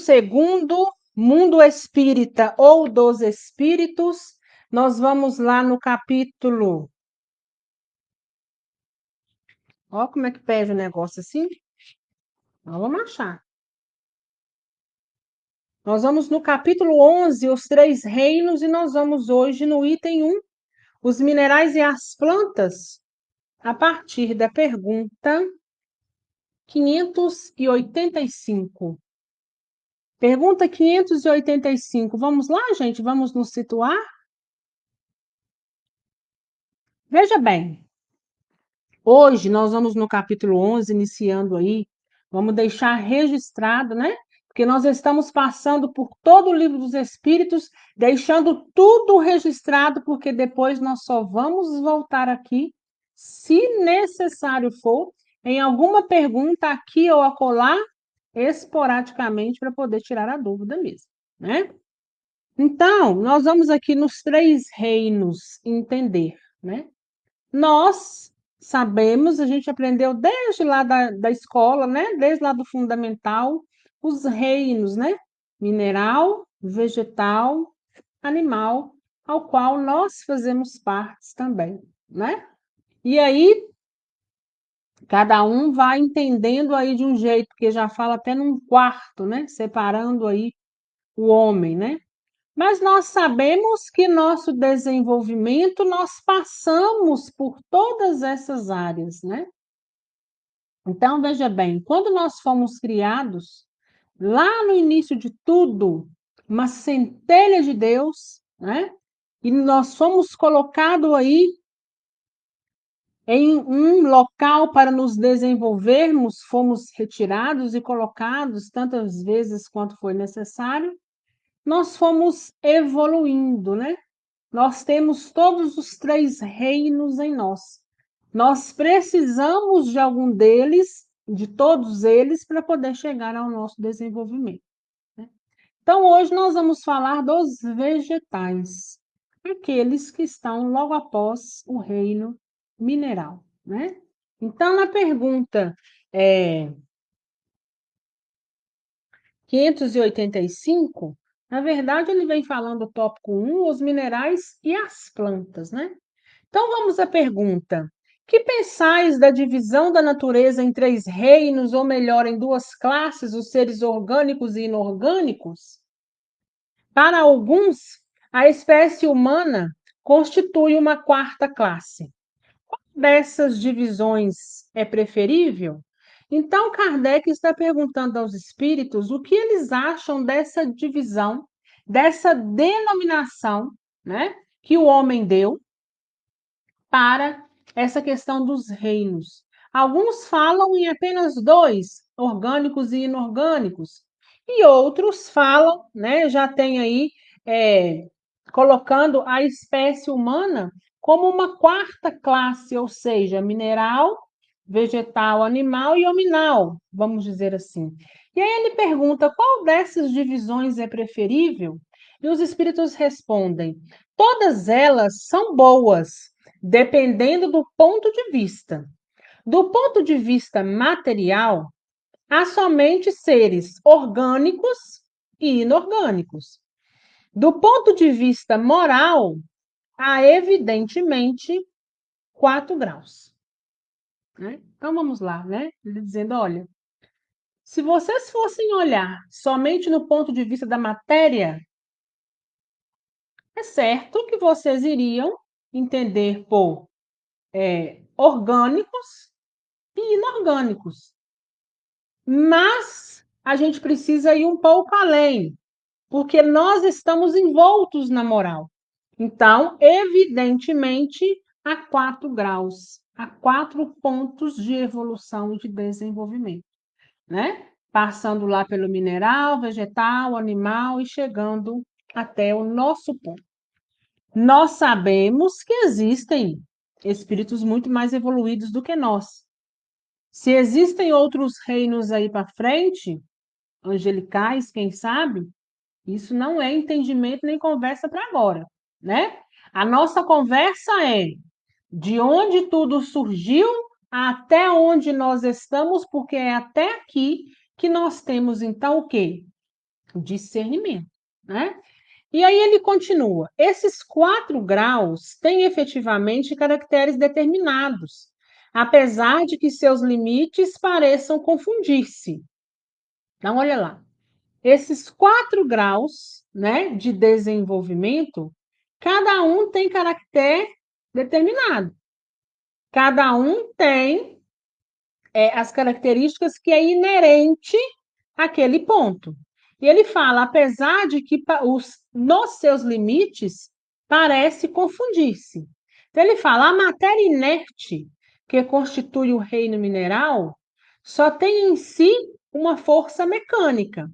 segundo, Mundo Espírita ou dos Espíritos, nós vamos lá no capítulo. Ó, como é que pede o negócio assim? Nós vamos achar. Nós vamos no capítulo 11, os três reinos, e nós vamos hoje no item 1, os minerais e as plantas, a partir da pergunta 585. Pergunta 585. Vamos lá, gente? Vamos nos situar? Veja bem, hoje nós vamos no capítulo 11, iniciando aí, vamos deixar registrado, né? Porque nós estamos passando por todo o livro dos Espíritos, deixando tudo registrado, porque depois nós só vamos voltar aqui, se necessário for, em alguma pergunta aqui ou acolá, esporadicamente, para poder tirar a dúvida mesmo, né? Então, nós vamos aqui nos três reinos entender, né? Nós sabemos, a gente aprendeu desde lá da escola, né? Desde lá do fundamental, os reinos, né? Mineral, vegetal, animal, ao qual nós fazemos parte também, né? E aí, cada um vai entendendo aí de um jeito, porque já fala até num quarto, né? Separando aí o homem, né? Mas nós sabemos que nosso desenvolvimento, nós passamos por todas essas áreas, né? Então, veja bem, quando nós fomos criados, lá no início de tudo, uma centelha de Deus, né? E nós fomos colocados aí em um local para nos desenvolvermos, fomos retirados e colocados tantas vezes quanto foi necessário, nós fomos evoluindo, né? Nós temos todos os três reinos em nós. Nós precisamos de algum deles, de todos eles, para poder chegar ao nosso desenvolvimento, né? Então, hoje nós vamos falar dos vegetais, aqueles que estão logo após o reino mineral, né? Então, na pergunta 585, na verdade, ele vem falando o tópico 1, os minerais e as plantas, né? Então vamos à pergunta: que pensais da divisão da natureza em três reinos, ou melhor, em duas classes, os seres orgânicos e inorgânicos? Para alguns, a espécie humana constitui uma quarta classe. Qual dessas divisões é preferível? Então, Kardec está perguntando aos espíritos o que eles acham dessa divisão, dessa denominação, né, que o homem deu para essa questão dos reinos. Alguns falam em apenas dois, orgânicos e inorgânicos, e outros falam, né, já tem aí, colocando a espécie humana como uma quarta classe, ou seja, mineral, vegetal, animal e hominal, vamos dizer assim. E aí ele pergunta qual dessas divisões é preferível? E os espíritos respondem: todas elas são boas, dependendo do ponto de vista. Do ponto de vista material, há somente seres orgânicos e inorgânicos. Do ponto de vista moral, há evidentemente 4 graus, né? Então vamos lá, né? Ele dizendo, olha, se vocês fossem olhar somente no ponto de vista da matéria, é certo que vocês iriam entender por orgânicos e inorgânicos. Mas a gente precisa ir um pouco além, porque nós estamos envoltos na moral. Então, evidentemente, há 4 graus, há 4 pontos de evolução e de desenvolvimento, né? Passando lá pelo mineral, vegetal, animal e chegando até o nosso ponto. Nós sabemos que existem espíritos muito mais evoluídos do que nós. Se existem outros reinos aí para frente, angelicais, quem sabe, isso não é entendimento nem conversa para agora, né? A nossa conversa é de onde tudo surgiu até onde nós estamos, porque é até aqui que nós temos, então, o quê? discernimento, né? E aí ele continua: esses 4 graus têm efetivamente caracteres determinados, apesar de que seus limites pareçam confundir-se. Então, olha lá. Esses 4 graus, né, de desenvolvimento, cada um tem caráter determinado. Cada um tem as características que é inerente àquele ponto. E ele fala, apesar de que nos seus limites parece confundir-se. Então ele fala, a matéria inerte que constitui o reino mineral só tem em si uma força mecânica.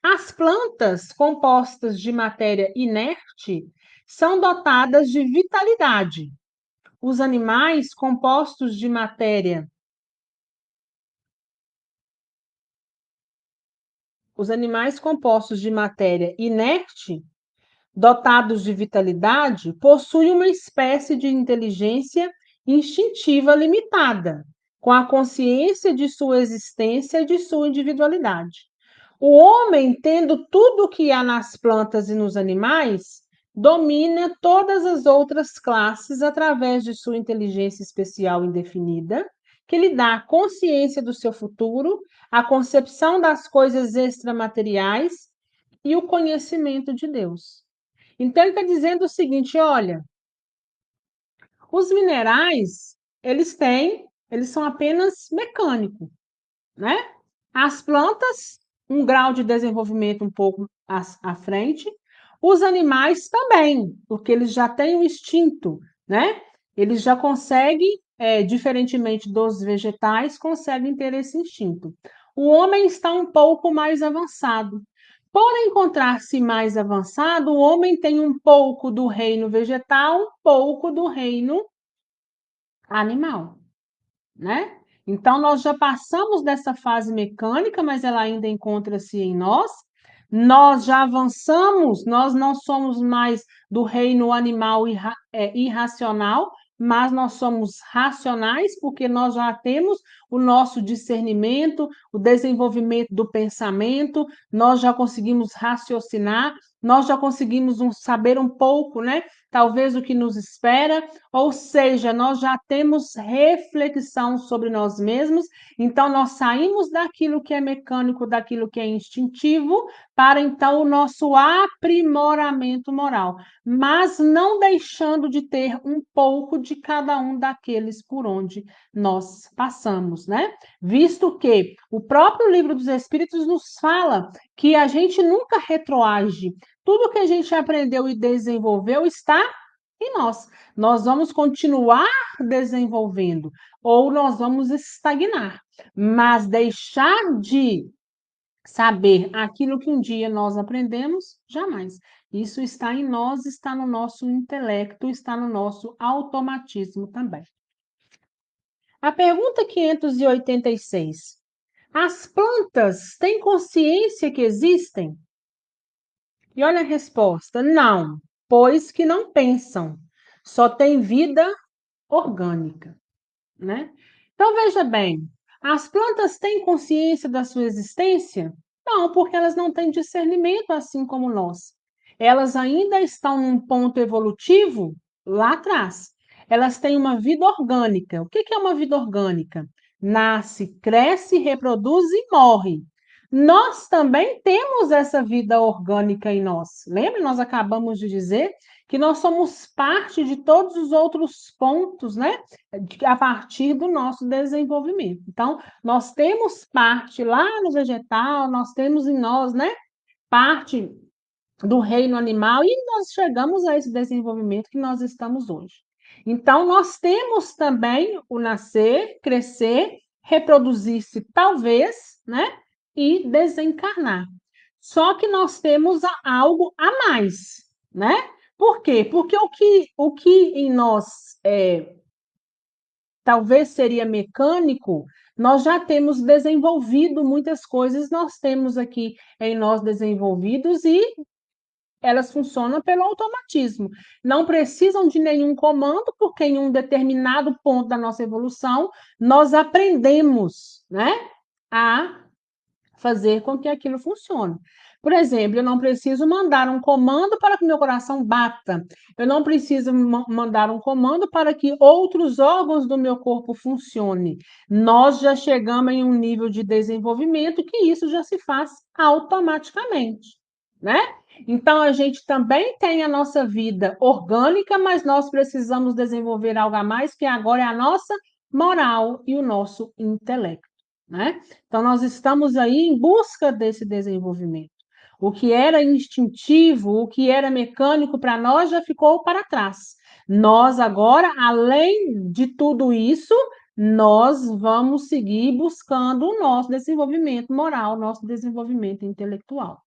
As plantas compostas de matéria inerte são dotadas de vitalidade. Os animais compostos de matéria inerte, dotados de vitalidade, possuem uma espécie de inteligência instintiva limitada, com a consciência de sua existência e de sua individualidade. O homem, tendo tudo o que há nas plantas e nos animais, domina todas as outras classes através de sua inteligência especial indefinida, que lhe dá a consciência do seu futuro, a concepção das coisas extramateriais e o conhecimento de Deus. Então, ele está dizendo o seguinte: olha, os minerais, eles são apenas mecânicos, né? As plantas, um grau de desenvolvimento um pouco à frente, os animais também, porque eles já têm o instinto, né? Eles já conseguem, diferentemente dos vegetais, conseguem ter esse instinto. O homem está um pouco mais avançado. Por encontrar-se mais avançado, o homem tem um pouco do reino vegetal, um pouco do reino animal, né? Então, nós já passamos dessa fase mecânica, mas ela ainda encontra-se em nós. Nós já avançamos, nós não somos mais do reino animal irracional, mas nós somos racionais, porque nós já temos o nosso discernimento, o desenvolvimento do pensamento, nós já conseguimos raciocinar, nós já conseguimos saber um pouco, né? Talvez o que nos espera, ou seja, nós já temos reflexão sobre nós mesmos, então nós saímos daquilo que é mecânico, daquilo que é instintivo, para então o nosso aprimoramento moral, mas não deixando de ter um pouco de cada um daqueles por onde nós passamos, né? Visto que o próprio Livro dos Espíritos nos fala que a gente nunca retroage, tudo que a gente aprendeu e desenvolveu está em nós. Nós vamos continuar desenvolvendo ou nós vamos estagnar, mas deixar de saber aquilo que um dia nós aprendemos, jamais. Isso está em nós, está no nosso intelecto, está no nosso automatismo também. A pergunta 586. As plantas têm consciência que existem? E olha a resposta: não, pois que não pensam, só têm vida orgânica, né? Então veja bem, as plantas têm consciência da sua existência? Não, porque elas não têm discernimento assim como nós. Elas ainda estão num ponto evolutivo lá atrás. Elas têm uma vida orgânica. O que é uma vida orgânica? Nasce, cresce, reproduz e morre. Nós também temos essa vida orgânica em nós. Lembra? Nós acabamos de dizer que nós somos parte de todos os outros pontos, né? A partir do nosso desenvolvimento. Então, nós temos parte lá no vegetal, nós temos em nós, né? Parte do reino animal e nós chegamos a esse desenvolvimento que nós estamos hoje. Então, nós temos também o nascer, crescer, reproduzir-se, talvez, né? E desencarnar. Só que nós temos algo a mais, né? Por quê? Porque o que em nós talvez seria mecânico, nós já temos desenvolvido muitas coisas, nós temos aqui em nós desenvolvidos e elas funcionam pelo automatismo. Não precisam de nenhum comando, porque em um determinado ponto da nossa evolução, nós aprendemos, né, a fazer com que aquilo funcione. Por exemplo, eu não preciso mandar um comando para que meu coração bata. Eu não preciso mandar um comando para que outros órgãos do meu corpo funcionem. Nós já chegamos em um nível de desenvolvimento que isso já se faz automaticamente, né? Então, a gente também tem a nossa vida orgânica, mas nós precisamos desenvolver algo a mais, que agora é a nossa moral e o nosso intelecto, né? Então, nós estamos aí em busca desse desenvolvimento. O que era instintivo, o que era mecânico para nós já ficou para trás. Nós agora, além de tudo isso, nós vamos seguir buscando o nosso desenvolvimento moral, nosso desenvolvimento intelectual.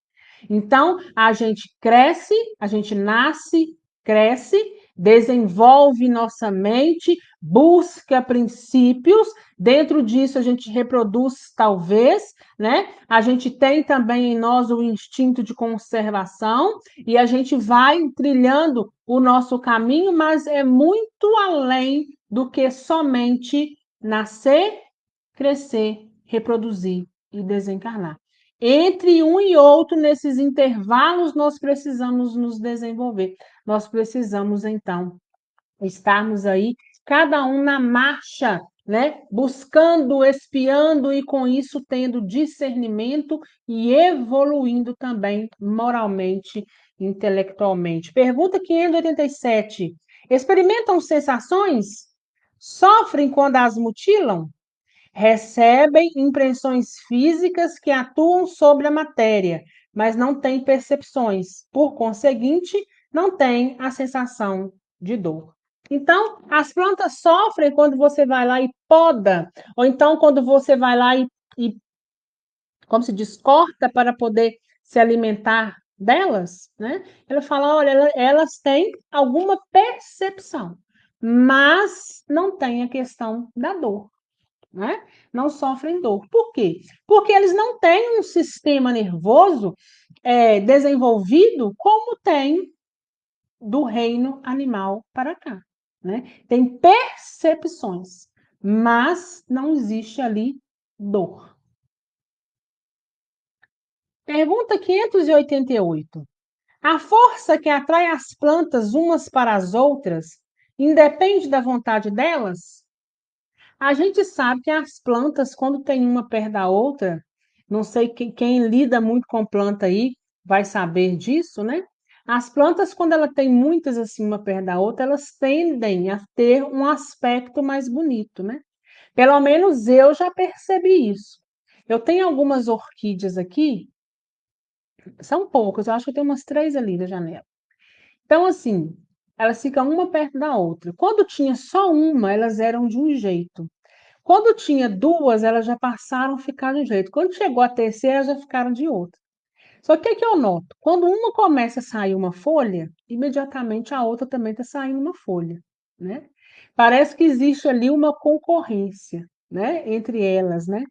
Então, a gente cresce, a gente nasce, cresce, desenvolve nossa mente, busca princípios, dentro disso a gente reproduz, talvez, né? A gente tem também em nós o instinto de conservação e a gente vai trilhando o nosso caminho, mas é muito além do que somente nascer, crescer, reproduzir e desencarnar. Entre um e outro, nesses intervalos, nós precisamos nos desenvolver. Nós precisamos, então, estarmos aí, cada um na marcha, né? Buscando, espiando e com isso tendo discernimento e evoluindo também moralmente, intelectualmente. Pergunta 587. Experimentam sensações? Sofrem quando as mutilam? Recebem impressões físicas que atuam sobre a matéria, mas não têm percepções. Por conseguinte, não têm a sensação de dor. Então, as plantas sofrem quando você vai lá e poda, ou então quando você vai lá e como se diz, corta para poder se alimentar delas, né? Ela fala, olha, elas têm alguma percepção, mas não tem a questão da dor, né? Não sofrem dor. Por quê? Porque eles não têm um sistema nervoso desenvolvido como tem do reino animal para cá, né? Tem percepções, mas não existe ali dor. Pergunta 588. A força que atrai as plantas umas para as outras independe da vontade delas? A gente sabe que as plantas, quando tem uma perto da outra, não sei quem lida muito com planta aí vai saber disso, né? As plantas, quando ela tem muitas assim, uma perto da outra, elas tendem a ter um aspecto mais bonito, né? Pelo menos eu já percebi isso. Eu tenho algumas orquídeas aqui, são poucas, eu acho que eu tenho umas 3 ali na janela. Então, assim, elas ficam uma perto da outra. Quando tinha só uma, elas eram de um jeito. Quando tinha duas, elas já passaram a ficar de um jeito. Quando chegou a terceira, já ficaram de outro. Só que o que eu noto? Quando uma começa a sair uma folha, imediatamente a outra também está saindo uma folha, né? Parece que existe ali uma concorrência, né, entre elas, né?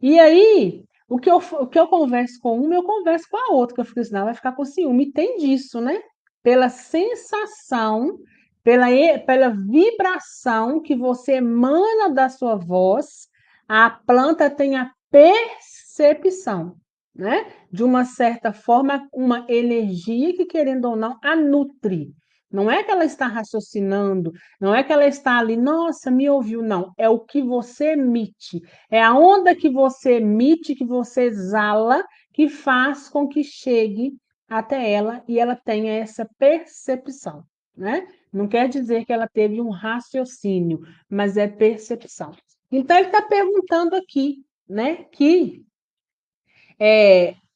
E aí, o que eu converso com uma, eu converso com a outra, que eu fico assim, não, vai ficar com ciúme. E tem disso, né? Pela sensação, pela vibração que você emana da sua voz, a planta tem a percepção, né? De uma certa forma, uma energia que, querendo ou não, a nutre. Não é que ela está raciocinando, não é que ela está ali, nossa, me ouviu, não. É o que você emite. É a onda que você emite, que você exala, que faz com que chegue até ela e ela tenha essa percepção, né? Não quer dizer que ela teve um raciocínio, mas é percepção. Então, ele está perguntando aqui, né, que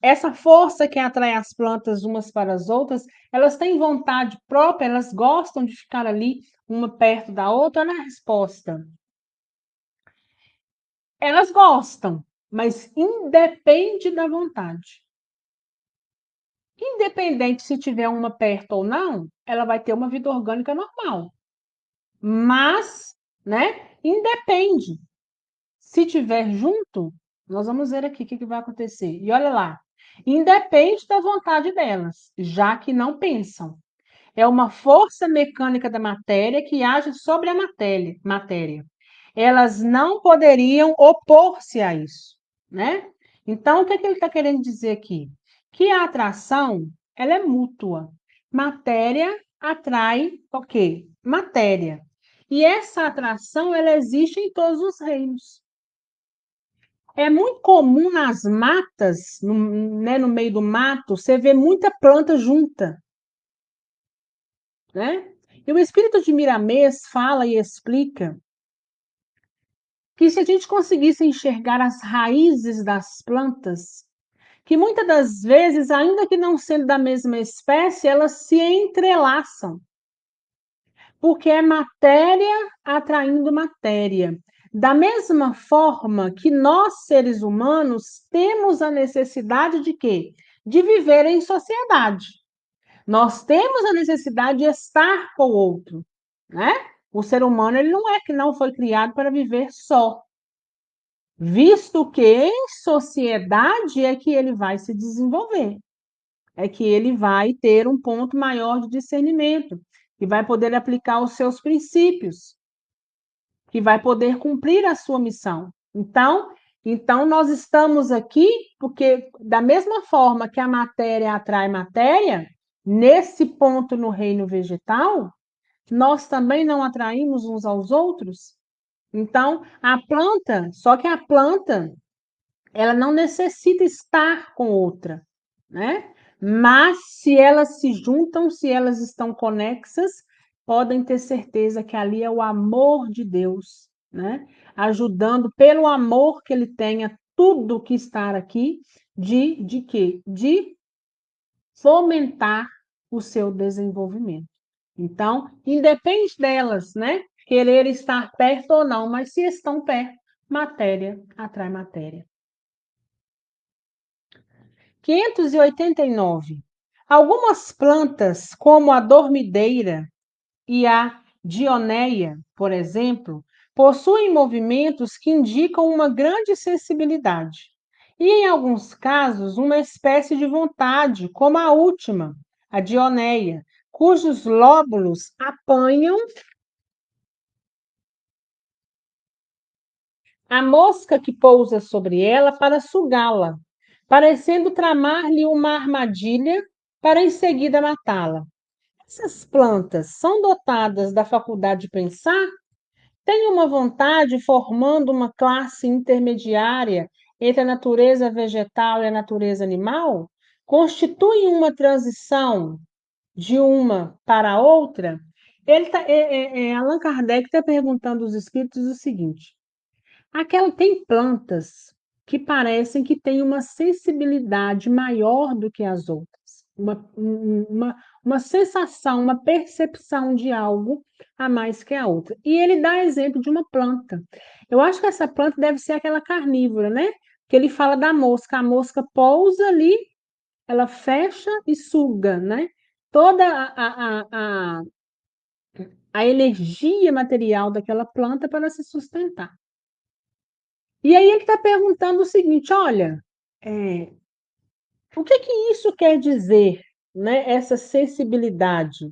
essa força que atrai as plantas umas para as outras, elas têm vontade própria, elas gostam de ficar ali, uma perto da outra? Olha a resposta. Elas gostam, mas independe da vontade. Independente se tiver uma perto ou não, ela vai ter uma vida orgânica normal. Mas, né, independe. Se tiver junto, nós vamos ver aqui o que vai acontecer. E olha lá, independe da vontade delas, já que não pensam. É uma força mecânica da matéria que age sobre a matéria. Elas não poderiam opor-se a isso, né? Então, o que é que ele está querendo dizer aqui? que a atração, ela é mútua. Matéria atrai o quê? Matéria. E essa atração, ela existe em todos os reinos. É muito comum nas matas, no meio do mato, você vê muita planta junta, né? E o espírito de Miramês fala e explica que se a gente conseguisse enxergar as raízes das plantas, que muitas das vezes, ainda que não sendo da mesma espécie, elas se entrelaçam, porque é matéria atraindo matéria. Da mesma forma que nós, seres humanos, temos a necessidade de quê? De viver em sociedade. Nós temos a necessidade de estar com o outro, né? O ser humano, ele não é que não foi criado para viver só, visto que em sociedade é que ele vai se desenvolver, é que ele vai ter um ponto maior de discernimento, que vai poder aplicar os seus princípios, que vai poder cumprir a sua missão. Então nós estamos aqui porque da mesma forma que a matéria atrai matéria, nesse ponto no reino vegetal, nós também não atraímos uns aos outros. Então, a planta, só que a planta, ela não necessita estar com outra, né? Mas se elas se juntam, se elas estão conexas, podem ter certeza que ali é o amor de Deus, né? Ajudando pelo amor que ele tem a tudo que está aqui, de quê? De fomentar o seu desenvolvimento. Então, independe delas, né? Querer estar perto ou não, mas se estão perto, matéria atrai matéria. 589. Algumas plantas, como a dormideira e a dionéia, por exemplo, possuem movimentos que indicam uma grande sensibilidade. E, em alguns casos, uma espécie de vontade, como a última, a dionéia, cujos lóbulos apanham a mosca que pousa sobre ela para sugá-la, parecendo tramar-lhe uma armadilha para em seguida matá-la. Essas plantas são dotadas da faculdade de pensar? Têm uma vontade formando uma classe intermediária entre a natureza vegetal e a natureza animal? Constituem uma transição de uma para a outra? Allan Kardec está perguntando aos espíritos o seguinte: aquela tem plantas que parecem que têm uma sensibilidade maior do que as outras, uma sensação, uma percepção de algo a mais que a outra. E ele dá exemplo de uma planta. Eu acho que essa planta deve ser aquela carnívora, né? Que ele fala da mosca. A mosca pousa ali, ela fecha e suga, né? Toda a energia material daquela planta para se sustentar. E aí ele está perguntando o seguinte: olha, o que que isso quer dizer, né? Essa sensibilidade.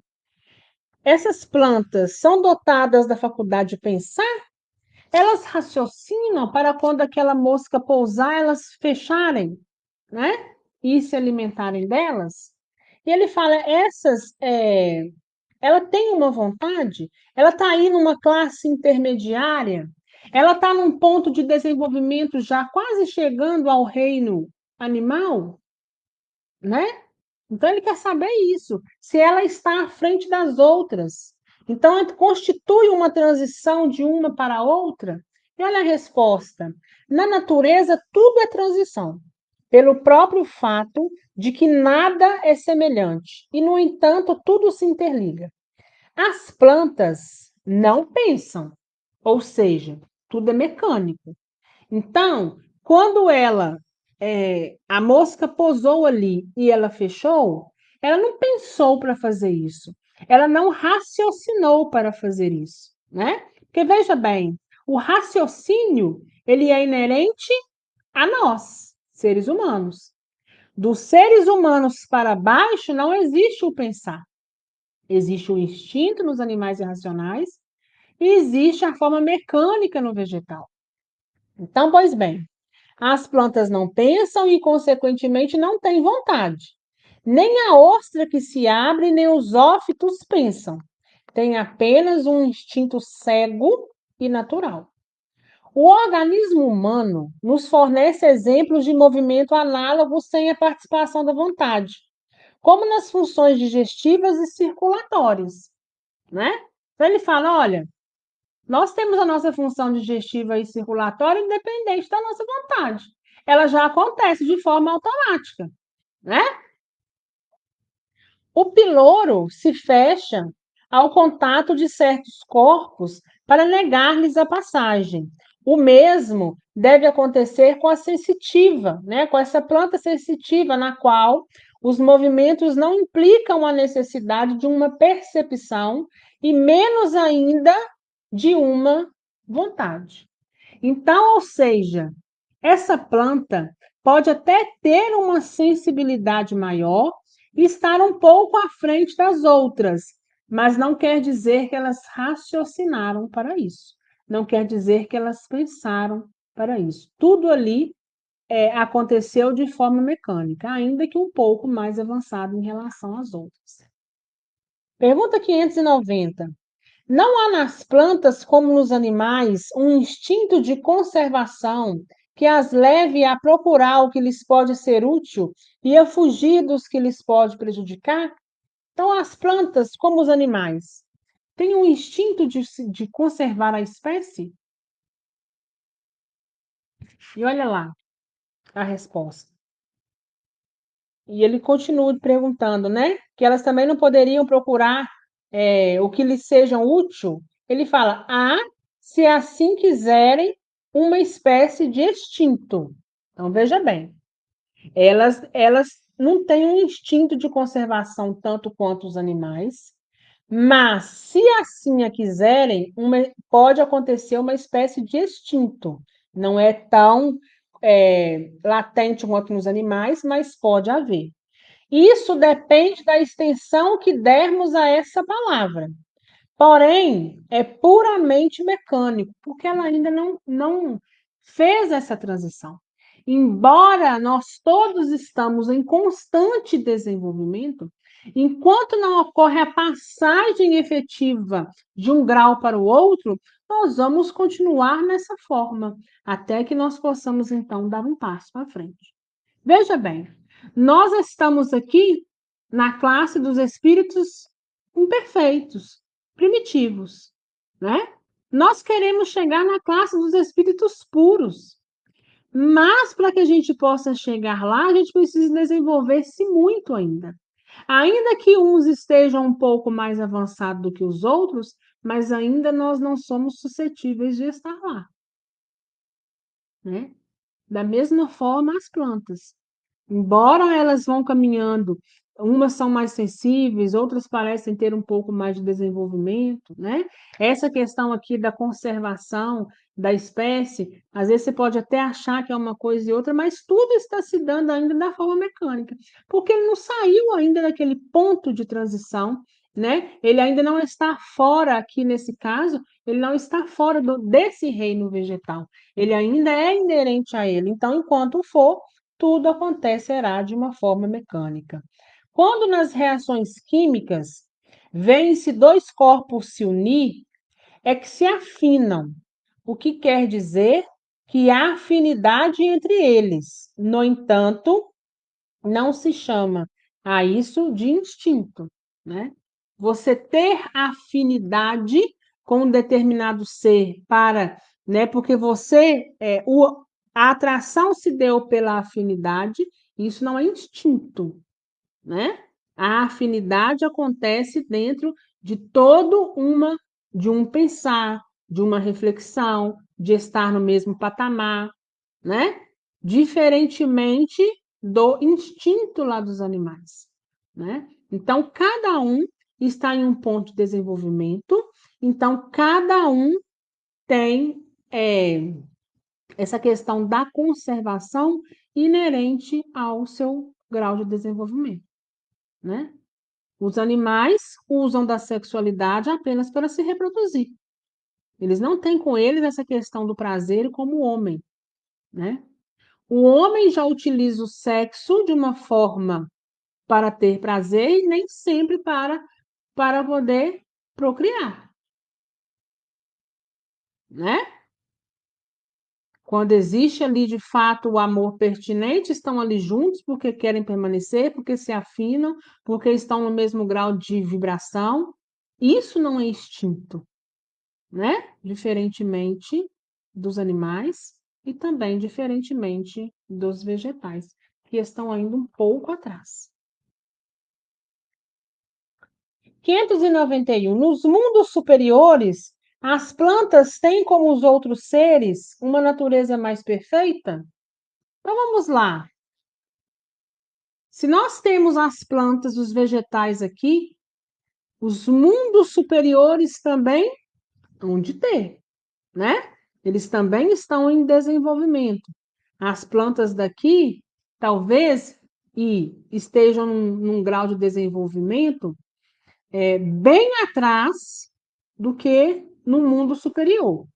Essas plantas são dotadas da faculdade de pensar? Elas raciocinam para quando aquela mosca pousar, elas fecharem, né? E se alimentarem delas? E ele fala, ela tem uma vontade, ela está aí numa classe intermediária, ela está num ponto de desenvolvimento já quase chegando ao reino animal, né? Então ele quer saber isso, se ela está à frente das outras. Então constitui uma transição de uma para a outra. E olha a resposta. Na natureza tudo é transição, pelo próprio fato de que nada é semelhante e no entanto tudo se interliga. As plantas não pensam, ou seja, tudo é mecânico. Então, quando a mosca pousou ali e ela fechou, ela não pensou para fazer isso. Ela não raciocinou para fazer isso, né? Porque veja bem, o raciocínio, ele é inerente a nós, seres humanos. Dos seres humanos para baixo não existe o pensar. Existe o instinto nos animais irracionais e existe a forma mecânica no vegetal. Então, pois bem, As plantas não pensam e, consequentemente, não têm vontade. Nem a ostra que se abre, nem os zófitos pensam. Tem apenas um instinto cego e natural. O organismo humano nos fornece exemplos de movimento análogo sem a participação da vontade, como nas funções digestivas e circulatórias, né? Então ele fala, olha, nós temos a nossa função digestiva e circulatória independente da nossa vontade. Ela já acontece de forma automática, né? O piloro se fecha ao contato de certos corpos para negar-lhes a passagem. O mesmo deve acontecer com a sensitiva, né? Com essa planta sensitiva, na qual os movimentos não implicam a necessidade de uma percepção e menos ainda de uma vontade. Então, ou seja, essa planta pode até ter uma sensibilidade maior e estar um pouco à frente das outras, mas não quer dizer que elas raciocinaram para isso. Não quer dizer que elas pensaram para isso. Tudo ali aconteceu de forma mecânica, ainda que um pouco mais avançado em relação às outras. Pergunta 590. Não há nas plantas, como nos animais, um instinto de conservação que as leve a procurar o que lhes pode ser útil e a fugir dos que lhes pode prejudicar? Então, as plantas, como os animais, têm um instinto de conservar a espécie? E olha lá a resposta. E ele continua perguntando, né? Que elas também não poderiam procurar o que lhes seja útil. Ele fala, se assim quiserem, uma espécie de extinto. Então, veja bem, elas não têm um instinto de conservação tanto quanto os animais, mas, se assim a quiserem, pode acontecer uma espécie de extinto. Não é tão latente quanto nos animais, mas pode haver. Isso depende da extensão que dermos a essa palavra. Porém, é puramente mecânico, porque ela ainda não fez essa transição. Embora nós todos estamos em constante desenvolvimento, enquanto não ocorre a passagem efetiva de um grau para o outro, nós vamos continuar nessa forma, até que nós possamos, então, dar um passo para frente. Veja bem, nós estamos aqui na classe dos espíritos imperfeitos, primitivos, né? Nós queremos chegar na classe dos espíritos puros, mas para que a gente possa chegar lá, a gente precisa desenvolver-se muito ainda. Ainda que uns estejam um pouco mais avançados do que os outros, mas ainda nós não somos suscetíveis de estar lá, né? Da mesma forma, as plantas. Embora elas vão caminhando, umas são mais sensíveis, outras parecem ter um pouco mais de desenvolvimento, né? Essa questão aqui da conservação da espécie, às vezes você pode até achar que é uma coisa e outra, mas tudo está se dando ainda da forma mecânica, porque ele não saiu ainda daquele ponto de transição, né? Ele ainda não está fora, aqui nesse caso, ele não está fora desse reino vegetal. Ele ainda é inerente a ele. Então, enquanto for, tudo acontecerá de uma forma mecânica. Quando nas reações químicas vêm-se dois corpos se unir, é que se afinam, o que quer dizer que há afinidade entre eles. No entanto, não se chama a isso de instinto, né? Você ter afinidade com um determinado ser para, né? Porque a atração se deu pela afinidade, isso não é instinto, né? A afinidade acontece dentro de de um pensar, de uma reflexão, de estar no mesmo patamar, né? Diferentemente do instinto lá dos animais, né? Então, cada um está em um ponto de desenvolvimento, então, cada um tem essa questão da conservação inerente ao seu grau de desenvolvimento, né? Os animais usam da sexualidade apenas para se reproduzir. Eles não têm com eles essa questão do prazer como o homem, né? O homem já utiliza o sexo de uma forma para ter prazer e nem sempre para poder procriar, né? Quando existe ali de fato o amor pertinente, estão ali juntos porque querem permanecer, porque se afinam, porque estão no mesmo grau de vibração. Isso não é instinto, né? Diferentemente dos animais e também diferentemente dos vegetais, que estão ainda um pouco atrás. 591. Nos mundos superiores, as plantas têm, como os outros seres, uma natureza mais perfeita? Então vamos lá. Se nós temos as plantas, os vegetais aqui, os mundos superiores também hão de ter, né? Eles também estão em desenvolvimento. As plantas daqui, talvez, e estejam num grau de desenvolvimento bem atrás do que no mundo superior.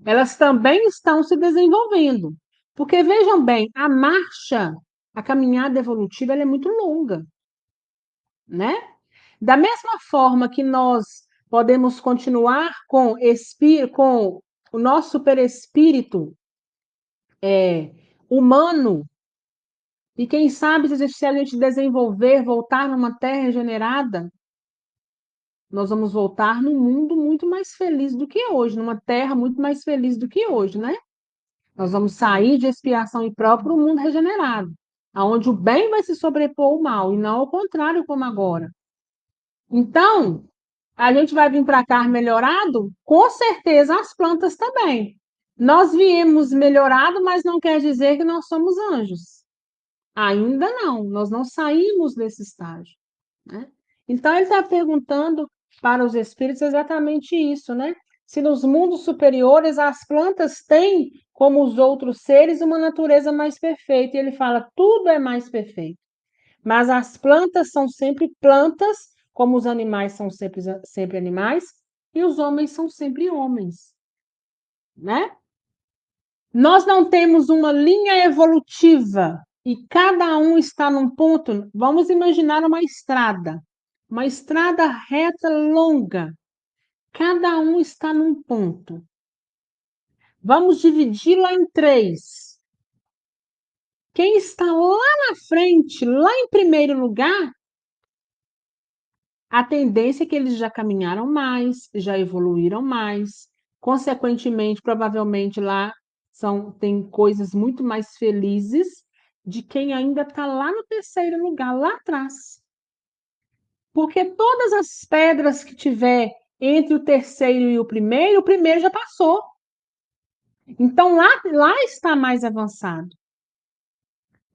Elas também estão se desenvolvendo. Porque vejam bem, a caminhada evolutiva, ela é muito longa, né? Da mesma forma que nós podemos continuar com o nosso perispírito humano, e quem sabe se a gente desenvolver, voltar numa terra regenerada, nós vamos voltar num mundo muito mais feliz do que hoje, numa terra muito mais feliz do que hoje, né? Nós vamos sair de expiação e próprio para um mundo regenerado, onde o bem vai se sobrepor ao mal, e não ao contrário, como agora. Então, a gente vai vir para cá melhorado? Com certeza as plantas também. Nós viemos melhorado, mas não quer dizer que nós somos anjos. Ainda não, nós não saímos desse estágio, né? Então, ele está perguntando para os espíritos exatamente isso, né? Se nos mundos superiores as plantas têm, como os outros seres, uma natureza mais perfeita. E ele fala, tudo é mais perfeito. Mas as plantas são sempre plantas, como os animais são sempre animais, e os homens são sempre homens, né? Nós não temos uma linha evolutiva e cada um está num ponto. Vamos imaginar uma estrada reta longa. Cada um está num ponto. Vamos dividi-la em três. Quem está lá na frente, lá em primeiro lugar, a tendência é que eles já caminharam mais, já evoluíram mais. Consequentemente, provavelmente lá tem coisas muito mais felizes de quem ainda está lá no terceiro lugar, lá atrás. Porque todas as pedras que tiver entre o terceiro e o primeiro já passou. Então lá está mais avançado.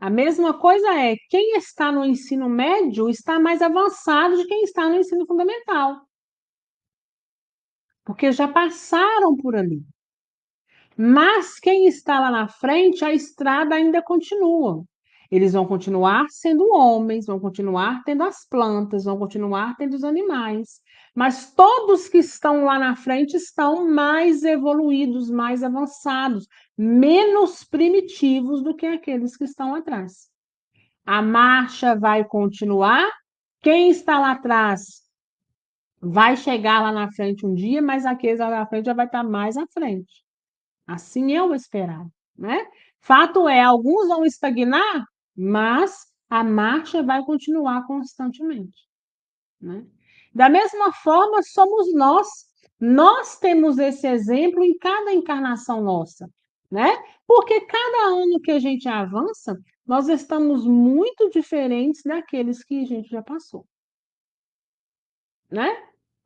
A mesma coisa é, quem está no ensino médio está mais avançado de quem está no ensino fundamental. Porque já passaram por ali. Mas quem está lá na frente, a estrada ainda continua. Eles vão continuar sendo homens, vão continuar tendo as plantas, vão continuar tendo os animais. Mas todos que estão lá na frente estão mais evoluídos, mais avançados, menos primitivos do que aqueles que estão atrás. A marcha vai continuar. Quem está lá atrás vai chegar lá na frente um dia, mas aqueles lá na frente já vai estar mais à frente. Assim é o esperado, né? Fato é, alguns vão estagnar, mas a marcha vai continuar constantemente, né? Da mesma forma, somos nós. Nós temos esse exemplo em cada encarnação nossa, né? Porque cada ano que a gente avança, nós estamos muito diferentes daqueles que a gente já passou, né?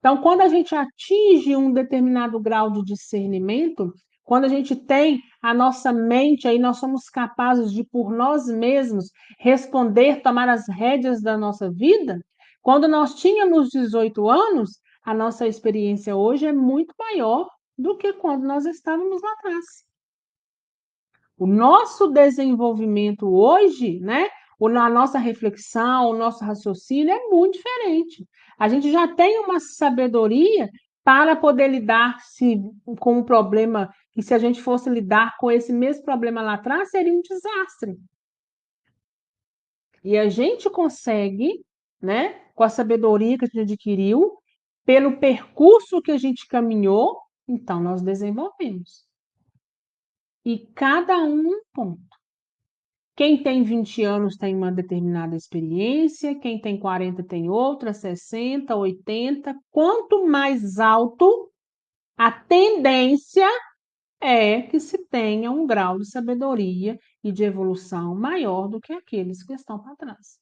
Então, quando a gente atinge um determinado grau de discernimento, quando a gente tem a nossa mente, aí nós somos capazes de, por nós mesmos, responder, tomar as rédeas da nossa vida. Quando nós tínhamos 18 anos, a nossa experiência hoje é muito maior do que quando nós estávamos lá atrás. O nosso desenvolvimento hoje, né? A nossa reflexão, o nosso raciocínio é muito diferente. A gente já tem uma sabedoria para poder lidar com um problema E se a gente fosse lidar com esse mesmo problema lá atrás, seria um desastre. E a gente consegue, né, com a sabedoria que a gente adquiriu, pelo percurso que a gente caminhou, então nós desenvolvemos. E cada um ponto. Quem tem 20 anos tem uma determinada experiência, quem tem 40 tem outra, 60, 80. Quanto mais alto, a tendência é que se tenha um grau de sabedoria e de evolução maior do que aqueles que estão para trás.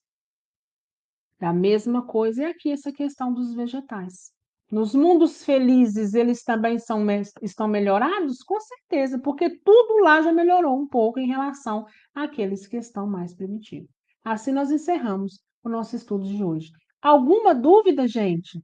A mesma coisa é aqui essa questão dos vegetais. Nos mundos felizes, eles também estão melhorados? Com certeza, porque tudo lá já melhorou um pouco em relação àqueles que estão mais primitivos. Assim nós encerramos o nosso estudo de hoje. Alguma dúvida, gente?